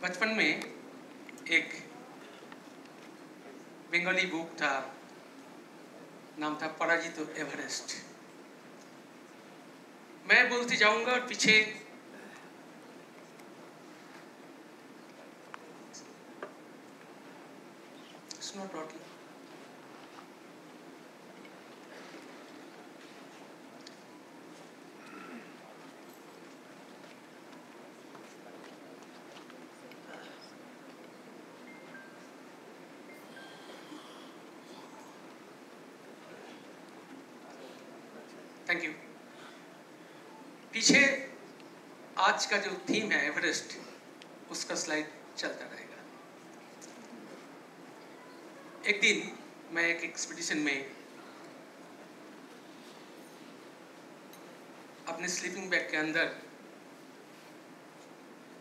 बचपन में एक बंगाली बुक था, नाम था पराजित एवरेस्ट। मैं बोलते जाऊंगा और पीछे थैंक यू। पीछे आज का जो थीम है एवरेस्ट, उसका स्लाइड चलता रहेगा। एक दिन मैं एक एक्सपीडिशन में अपने स्लीपिंग बैग के अंदर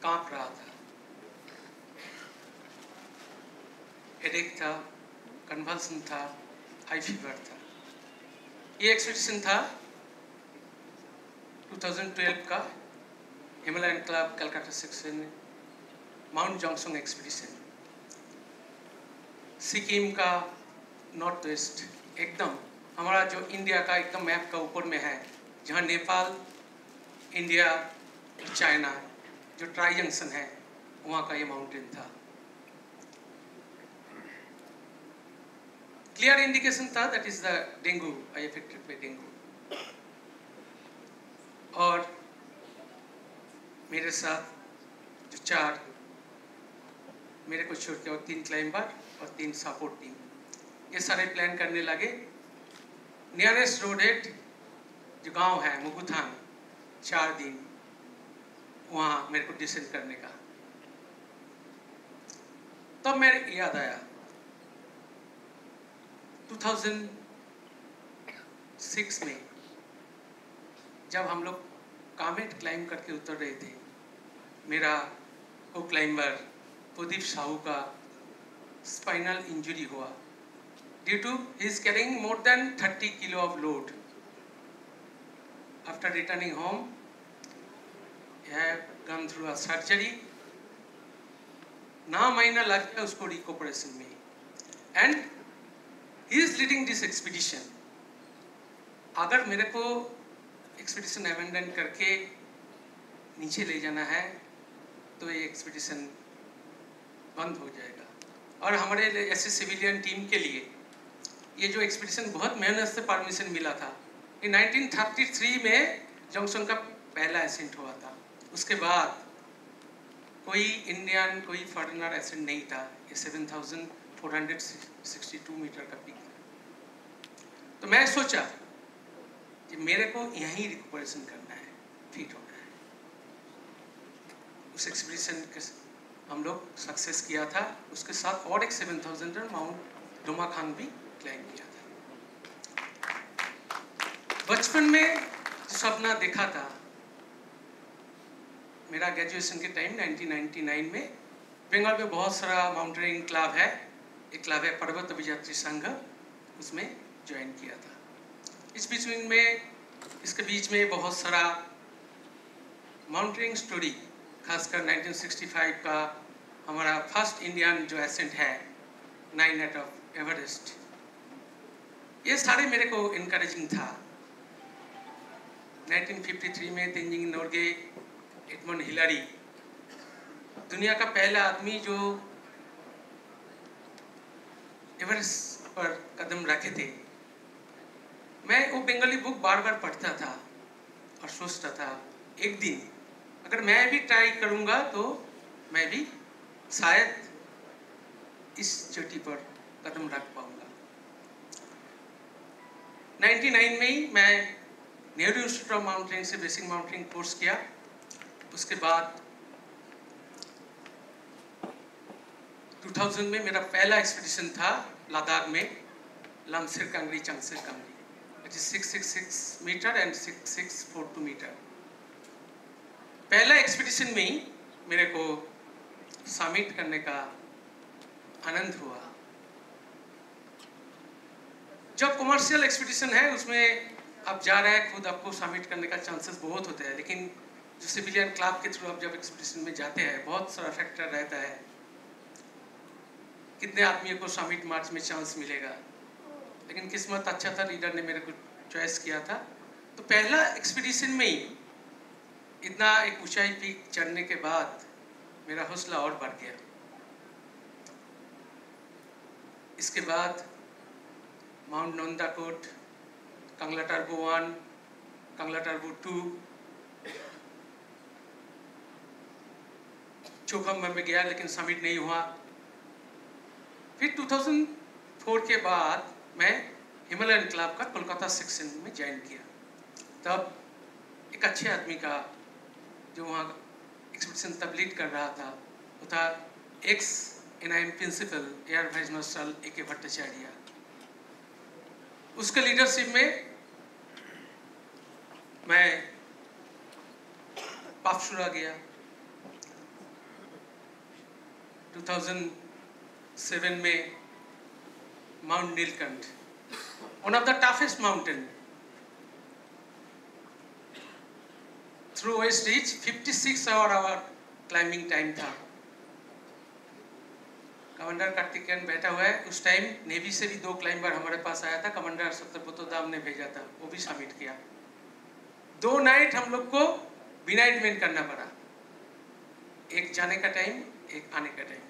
कांप रहा था। हेडेक था, कन्वल्सन था, हाई फीवर था। ये एक्सपीडिशन था 2012 का Himalayan club Calcutta section mount Johnson expedition. Sikkim का नॉर्थ वेस्ट, एकदम हमारा जो इंडिया का एकदम मैप का ऊपर में है, जहाँ नेपाल, इंडिया, चाइना जो ट्राई जंक्शन है, वहाँ का ये माउंटेन था। क्लियर इंडिकेशन था that is the dengue, I affected by dengue. और मेरे साथ जो चार, मेरे को छोड़ के और 3 क्लाइंबर और 3 सपोर्ट टीम, ये सारे प्लान करने लगे। नियरेस्ट रोड हेड जो गांव है मुगुथान, 4 दिन वहाँ मेरे को डिसेंड करने का। तब मेरे याद आया 2006 में जब हम लोग कामेट क्लाइंब करके उतर रहे थे, मेरा को क्लाइंबर प्रदीप साहू का स्पाइनल इंजरी हुआ due to he is carrying more than 30 kilo of load. After returning home he had gone through a surgery। 9 महीना लग गया उसको रिकॉपरेशन में, and he is leading this expedition. अगर मेरे को एक्सपीडिशन अबेंडन करके नीचे ले जाना है तो ये एक्सपीडिशन बंद हो जाएगा। और हमारे ऐसे सिविलियन टीम के लिए ये जो एक्सपीडिशन बहुत मेहनत से परमिशन मिला था। ये 1933 में जॉन्सन का पहला एसेंट हुआ था। उसके बाद कोई इंडियन, कोई फॉरेनर एसेंट नहीं था। ये 7462 मीटर का पीक था। तो मैं सोचा कि मेरे को यहीं रिकॉपरेशन करना है, फिट होना है। उस एक्सपीडिशन के हम लोग सक्सेस किया था। उसके साथ और एक 7000 माउंट डोमा खान भी क्लाइंब किया था। बचपन में जो सपना देखा था, मेरा ग्रेजुएशन के टाइम 1999 में बंगाल में बहुत सारा माउंटेनियरिंग क्लब है। एक क्लब है पर्वत अभियात्री संघ, उसमें ज्वाइन किया था। इसके बीच में बहुत सारा माउंटेनियरिंग स्टोरी, खासकर 1965 का हमारा फर्स्ट इंडियन जो एसेंट है 9 ऑफ एवरेस्ट, ये सारे मेरे को इनकरेजिंग था। 1953 में तेंजिंग नोर्गे, एडमंड हिलारी, दुनिया का पहला आदमी जो एवरेस्ट पर कदम रखे थे। मैं वो बंगाली बुक बार बार पढ़ता था और सोचता था एक दिन अगर मैं भी ट्राई करूंगा तो मैं भी शायद इस चोटी पर कदम रख पाऊंगा। 99 में ही मैं नेहरू इंस्टीट्यूट ऑफ माउंटेनिंग से बेसिक माउंटेनिंग कोर्स किया। उसके बाद 2000 में मेरा पहला एक्सपीडिशन था लद्दाख में, Lamsir Kangri Changsir Kangri, it is 666 metre and 6642 metre. पहला एक्सपीडिशन में ही मेरे को समिट करने का आनंद हुआ। जब कमर्शियल एक्सपीडिशन है उसमें आप जा रहे हैं, खुद आपको समिट करने का चांसेस बहुत होते हैं, लेकिन जो सिविलियन क्लब के थ्रू आप जब एक्सपीडिशन में जाते हैं, बहुत सारा फैक्टर रहता है, कितने आदमियों को समिट मार्च में चांस मिलेगा। लेकिन किस्मत अच्छा था, लीडर ने मेरे को चॉइस किया था। तो पहला एक्सपीडिशन में ही इतना एक ऊंचाई पीक चढ़ने के बाद मेरा हौसला और बढ़ गया। इसके बाद mount Nandakot, Kangla turbo 1, Kangla turbo 2, चोखम में गया लेकिन समिट नहीं हुआ। फिर 2004 के बाद मैं हिमालयन क्लब का कोलकाता सेक्शन में ज्वाइन किया। तब एक अच्छे आदमी का, जो वहाँ एक्सपीडिशन तब लीड कर रहा था, वो था ex NIM principal air vice marshal AK Bhattacharya. उसके लीडरशिप में मैं पापशुरा गया। 2007 में mount Neelkanth, one of the toughest mountain, through west reach 56 hour climbing time था। कमांडर कार्तिकेयन बैठा हुआ है। उस टाइम नेवी से भी 2 क्लाइंबर हमारे पास आया था, कमांडर सत्यब्रत दाम ने भेजा था, वो भी समिट किया। 2 नाइट हम लोग को बिनाइटमेंट करना पड़ा, एक जाने का टाइम, एक आने का टाइम।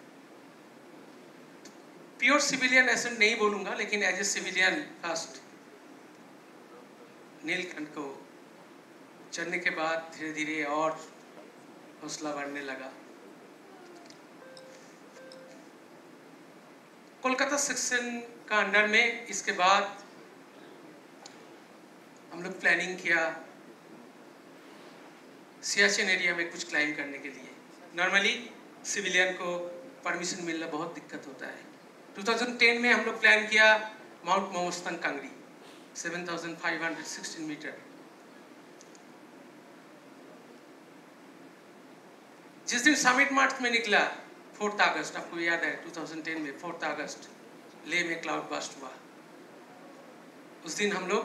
प्योर सिविलियन ऐसे नहीं बोलूंगा, लेकिन as a civilian first Neelkanth को चढ़ने के बाद धीरे धीरे और हौसला बढ़ने लगा। कोलकाता सेक्शन का अंडर में इसके बाद हम लोग प्लानिंग किया सियाचिन एरिया में कुछ क्लाइंब करने के लिए। नॉर्मली सिविलियन को परमिशन मिलना बहुत दिक्कत होता है। 2010 में हम लोग प्लान किया माउंट मोमोस्तंग कांगड़ी 7516 मीटर। जिस दिन समिट मार्च में निकला 4 अगस्त, आपको याद है 2010 में 4 अगस्त लेह में क्लाउड बस्ट हुआ। उस दिन हम लोग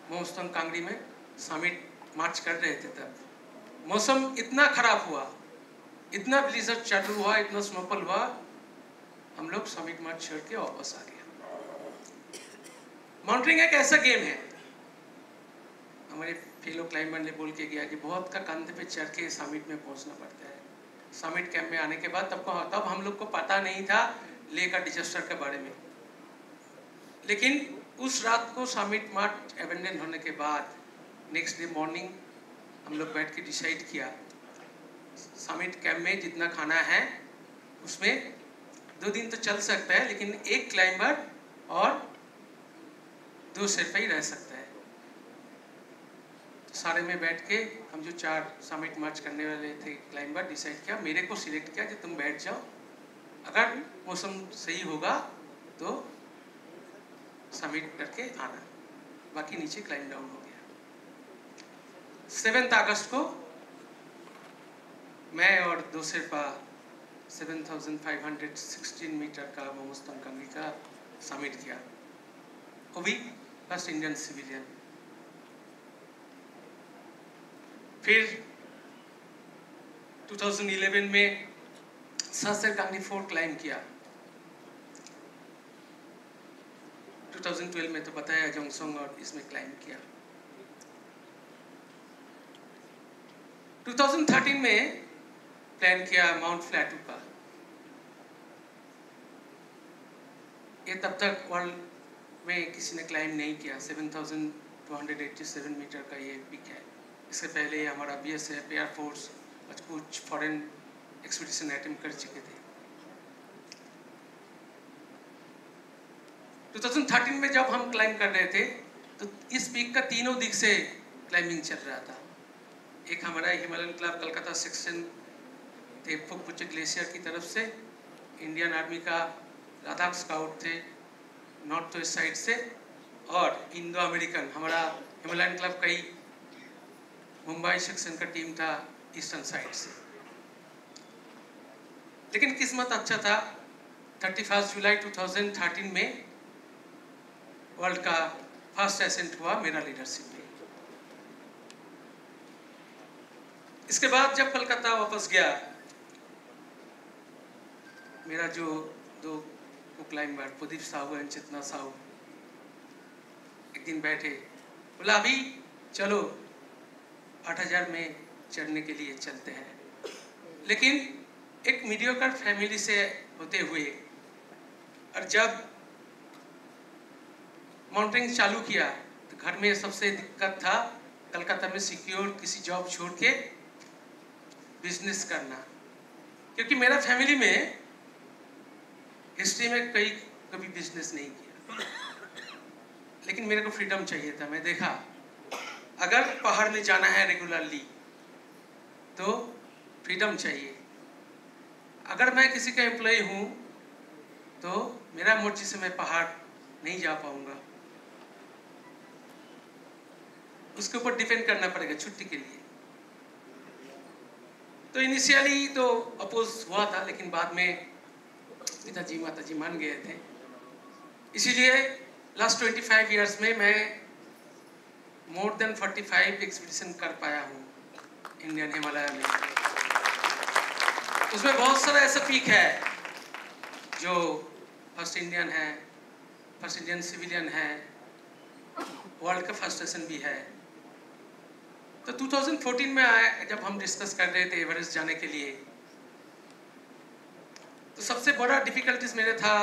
मोमोस्तंग कांगड़ी में समिट मार्च कर रहे थे। तब मौसम इतना खराब हुआ, इतना ब्लिजर्ड चालू हुआ, इतना स्नोफॉल हुआ, हम लोग समिट मार्च छोड़ के वापस आ गए। माउंटेनिंग एक ऐसा गेम है, हमारे फेलो क्लाइंबर ने बोल के गया कि बहुत का कंधे पे चढ़ के समिट में पहुंचना पड़ता है। समिट कैंप में आने के बाद तब हम लोग को पता नहीं था लेह का डिजास्टर के बारे में। लेकिन उस रात को समिट मार्च एबेंडन होने के बाद नेक्स्ट डे मॉर्निंग हम लोग बैठ के डिसाइड किया समिट कैंप में जितना खाना है उसमें 2 दिन तो चल सकता है, लेकिन 1 क्लाइंबर और 2 शेरपा ही रह सकता है। तो सारे में बैठ के हम जो 4 समिट मार्च करने वाले थे क्लाइंबर डिसाइड किया, मेरे को सिलेक्ट किया कि तुम बैठ जाओ, अगर मौसम सही होगा तो समिट करके आना, बाकी नीचे क्लाइंब डाउन हो गया। 7 अगस्त को मैं और 2 शेरपा 7516 मीटर का मोमोस्तंग कांगड़ी का समिट किया, वो भी फर्स्ट इंडियन सिविलियन। फिर 2011 में सासर कांगड़ी 4 क्लाइंब किया। 2012 में तो बताया जोंगसोंग और इसमें क्लाइंब किया। 2013 में प्लान किया माउंट फ्लैटू का। ये तब तक वर्ल्ड में किसी ने क्लाइंब नहीं किया। 7287 मीटर का ये पिक है। इससे पहले हमारा BSF, एयरफोर्स और कुछ फॉरेन एक्सपीडिशन अटेम्प्ट कर चुके थे। 2013 में जब हम क्लाइंब कर रहे थे तो इस पीक का तीनों दिख से क्लाइंबिंग चल रहा था। एक हमारा हिमालयन क्लब कलकत्ता सेक्शन थे फुकपुचे ग्लेशियर की तरफ से, इंडियन आर्मी का लद्दाख स्काउट थे नॉर्थ वेस्ट साइड से, और इंडो अमेरिकन हमारा हिमालयन क्लब का ही मुंबई सेक्शन का टीम था ईस्टर्न साइड से। लेकिन किस्मत अच्छा था, 31 जुलाई 2013 में वर्ल्ड का फर्स्ट एसेंट हुआ मेरा लीडरशिप में। इसके बाद जब कलकत्ता वापस गया, मेरा जो दो क्लाइंबर प्रदीप साहू एंड चेतना साहू एक दिन बैठे, बोला अभी चलो 8000 में चढ़ने के लिए चलते हैं। लेकिन एक मीडियोकर फैमिली से होते हुए और जब माउंटेनिंग चालू किया तो घर में सबसे दिक्कत था कलकत्ता में सिक्योर किसी जॉब छोड़ के बिजनेस करना, क्योंकि मेरा फैमिली में हिस्ट्री में कभी बिजनेस नहीं किया। लेकिन मेरे को फ्रीडम चाहिए था। मैं देखा अगर पहाड़ में जाना है रेगुलरली तो फ्रीडम चाहिए। अगर मैं किसी का एम्प्लॉय हूँ तो मेरा मर्जी से मैं पहाड़ नहीं जा पाऊंगा, उसके ऊपर डिपेंड करना पड़ेगा छुट्टी के लिए। तो इनिशियली तो अपोज हुआ था, लेकिन बाद में पिताजी माताजी मान गए थे। इसीलिए लास्ट 25 इयर्स में मैं मोर देन 45 एक्सपीडिशन कर पाया हूँ इंडियन हिमालय में। उसमें बहुत सारा ऐसा पीक है जो फर्स्ट इंडियन है, फर्स्ट इंडियन सिविलियन है, वर्ल्ड का फर्स्ट स्टेशन भी है। तो 2014 में आया जब हम डिस्कस कर रहे थे एवरेस्ट जाने के लिए, तो सबसे बड़ा डिफिकल्टीज मेरे था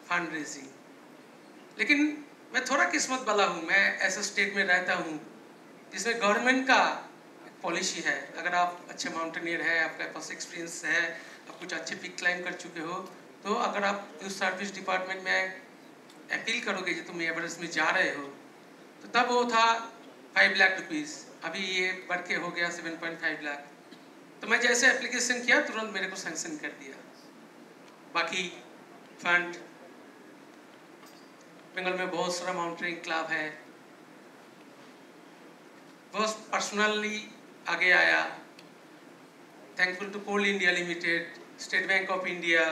फंड रेजिंग। लेकिन मैं थोड़ा किस्मत वाला हूँ, मैं ऐसे स्टेट में रहता हूँ जिसमें गवर्नमेंट का पॉलिसी है, अगर आप अच्छे माउंटेनियर हैं, आपके पास एक्सपीरियंस है, आप कुछ अच्छे पीक क्लाइंब कर चुके हो, तो अगर आप यूथ सर्विस डिपार्टमेंट में अपील करोगे कि तुम एवरेस्ट में जा रहे हो, तो तब वो था 5 लाख रुपीज़। अभी ये बढ़ के हो गया 7.5 लाख। तो मैं जैसे एप्लीकेशन किया तुरंत मेरे को सैंक्शन कर दिया। बाकी फंड, बंगाल में बहुत सारा माउंटेनिंग क्लब है, बहुत पर्सनली आगे आया। Thankful to Coal India Limited, State Bank of India,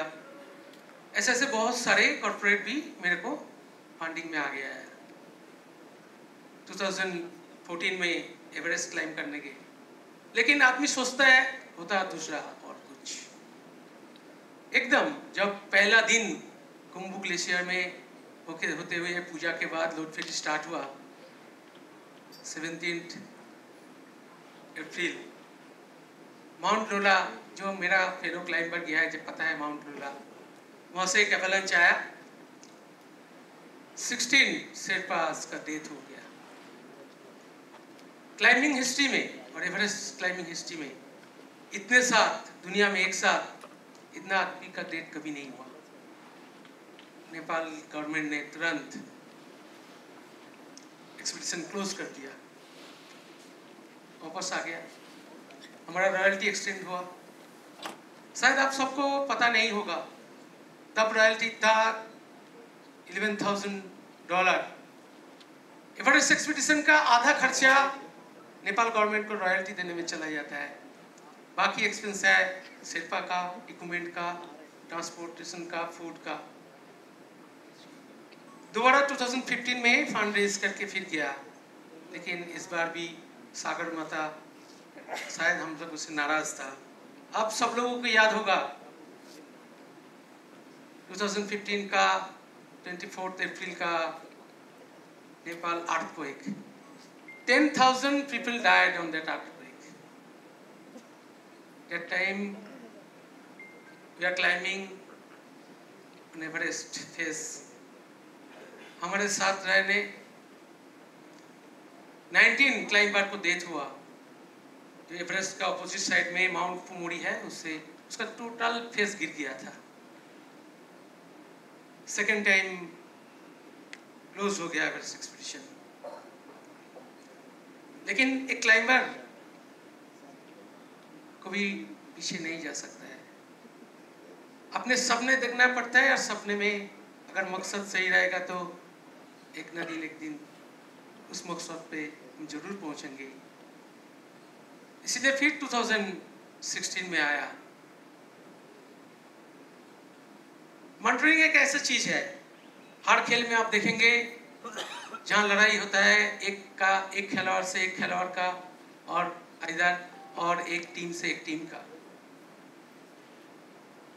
ऐसे ऐसे बहुत सारे कॉर्पोरेट भी मेरे को फंडिंग में आ गया है 2014 में एवरेस्ट क्लाइम करने के। लेकिन आदमी सोचता है होता है दूसरा और कुछ। एकदम जब पहला दिन कुंभू ग्लेशियर में होते हुए पूजा के बाद लोडफेस्ट स्टार्ट हुआ 17 अप्रैल, माउंट लोला, जो मेरा फेलो क्लाइंबर गया है जब पता है माउंट लोला, वहाँ से एक एवलांच आया, 16 शेरपास का डेथ हो गया। क्लाइंबिंग हिस्ट्री में और एवरेस्ट क्लाइंबिंग हिस्ट्री में इतने साथ दुनिया में एक साथ इतना आदमी का डेथ कभी नहीं हुआ। नेपाल गवर्नमेंट ने तुरंत एक्सपीडिशन क्लोज कर दिया, वापस आ गया, हमारा रॉयल्टी एक्सटेंड हुआ। शायद आप सबको पता नहीं होगा, तब रॉयल्टी था $11,000। एवरेस्ट एक्सपीडिशन का आधा खर्चा नेपाल गवर्नमेंट को रॉयल्टी देने में चला जाता है, बाकी एक्सपेंस है शेरपा का, इक्विपमेंट का, ट्रांसपोर्टेशन का, फूड का। दोबारा 2015 में फंड रेज करके फिर गया, लेकिन इस बार भी सागर माता शायद हम लोग उससे नाराज था। अब सब लोगों को याद होगा 2015 का 24 अप्रैल का Nepal earthquake, 10,000 people died on that earthquake. That time we are climbing on Everest face. हमारे साथ रहने 19 क्लाइंबर को डेथ हुआ। जो एवरेस्ट का अपोजिट साइड में माउंट फुमोरी है, उससे उसका टोटल फेस गिर गया था। सेकेंड टाइम क्लोज हो गया एवरेस्ट एक्सपीडिशन। लेकिन एक क्लाइंबर कभी पीछे नहीं जा सकता है, अपने सपने देखना पड़ता है, और सपने में अगर मकसद सही रहेगा तो एक न एक दिन उस मकसद पे हम जरूर पहुंचेंगे। इसलिए फिर 2016 में आया। माउंटेनियरिंग एक ऐसा चीज है, हर खेल में आप देखेंगे जहाँ लड़ाई होता है एक खिलाड़ से एक खिलाड़ का, और इधर और एक टीम से एक टीम का।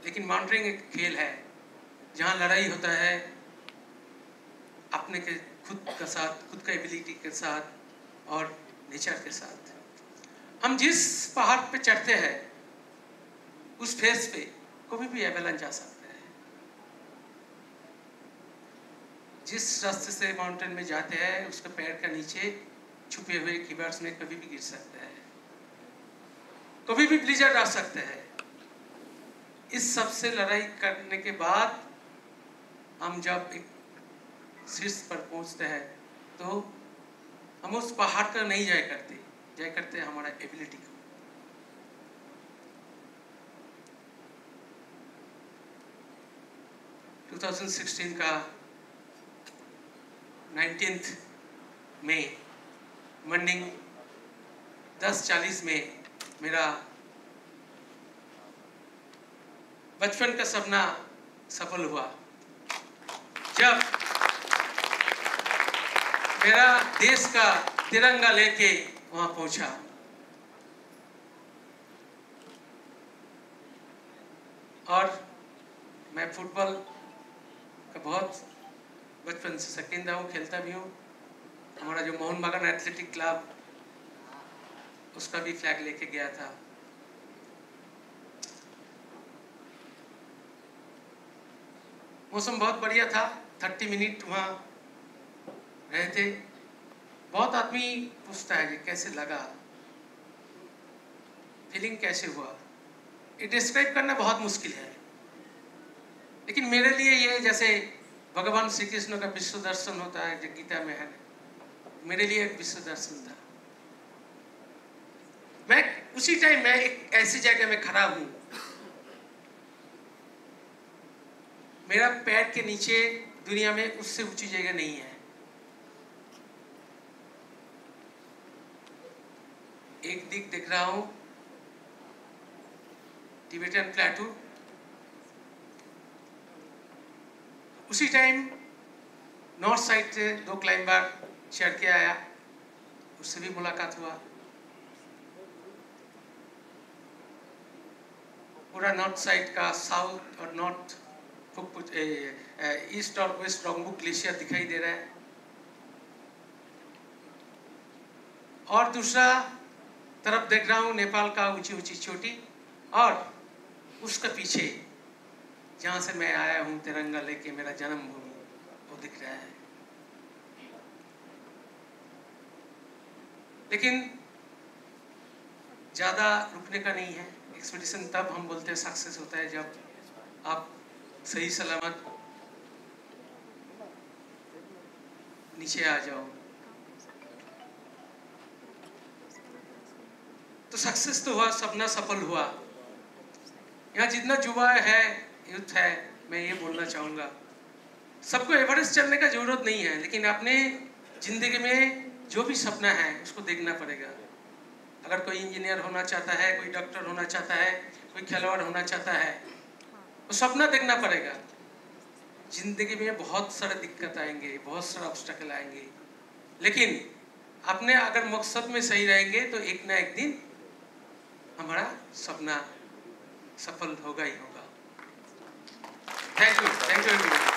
लेकिन माउंटेनियरिंग एक खेल है जहाँ लड़ाई होता है अपने के खुद का साथ, खुद का एबिलिटी के साथ और नेचर के साथ। हम जिस पहाड़ पे चढ़ते हैं उस फेस पे कभी भी एवेलांच आ सकता है। जिस रास्ते से माउंटेन में जाते हैं उसके पैर का नीचे छुपे हुए कीबर्ड्स में कभी भी गिर सकता है, कभी भी ब्लिजर्ड आ सकता है। इस सब से लड़ाई करने के बाद हम जब एक शीर्ष पर पहुंचते हैं तो हम उस पहाड़ का नहीं जय करते हमारा एबिलिटी को। टू 2016 का 19 मई मॉर्निंग 10:40 में मेरा बचपन का सपना सफल हुआ जब मेरा देश का तिरंगा लेके वहां पहुंचा। और मैं फुटबॉल का बहुत बचपन से शौकीन रहा हूँ, खेलता भी हूँ। हमारा जो मोहन बागान एथलेटिक क्लब उसका भी फ्लैग लेके गया था। मौसम बहुत बढ़िया था, 30 मिनट वहाँ रहे थे। बहुत आदमी पूछता है कि कैसे लगा, फीलिंग कैसे हुआ। ये डिस्क्राइब करना बहुत मुश्किल है, लेकिन मेरे लिए ये जैसे भगवान श्री कृष्ण का विश्व दर्शन होता है जो गीता में है, मेरे लिए एक विश्व दर्शन था। मैं उसी टाइम में एक ऐसी जगह में खड़ा हूँ, मेरा पैर के नीचे दुनिया में उससे ऊंची जगह नहीं है। एक दिख दिख रहा हूं टिबेटन प्लेटू। उसी टाइम नॉर्थ साइड से 2 क्लाइंबर चढ़ के आया, उससे भी मुलाकात हुआ। पूरा नॉर्थ साइड का साउथ और नॉर्थ ईस्ट और वेस्ट रोंगबुक ग्लेशियर दिखाई दे रहा है। और दूसरा तरफ देख रहा हूँ नेपाल का ऊंची ऊंची चोटी, और उसके पीछे जहाँ से मैं आया हूँ तिरंगा लेके, मेरा जन्मभूमि, वो दिख रहा है। लेकिन ज़्यादा रुकने का नहीं है। एक्सपीडिशन तब हम बोलते हैं सक्सेस होता है जब आप सही सलामत नीचे आ जाओ। तो सक्सेस तो हुआ, सपना सफल हुआ। यहाँ जितना युवा है, यूथ है, मैं ये बोलना चाहूँगा, सबको एवरेस्ट चढ़ने का जरूरत नहीं है, लेकिन अपने जिंदगी में जो भी सपना है उसको देखना पड़ेगा। अगर कोई इंजीनियर होना चाहता है, कोई डॉक्टर होना चाहता है, कोई खिलाड़ी होना चाहता है, तो सपना देखना पड़ेगा। जिंदगी में बहुत सारे दिक्कत आएंगे, बहुत सारे ऑब्स्टेकल आएंगे, लेकिन अपने अगर मकसद में सही रहेंगे तो एक ना एक दिन हमारा सपना सफल होगा ही होगा। Thank you everyone.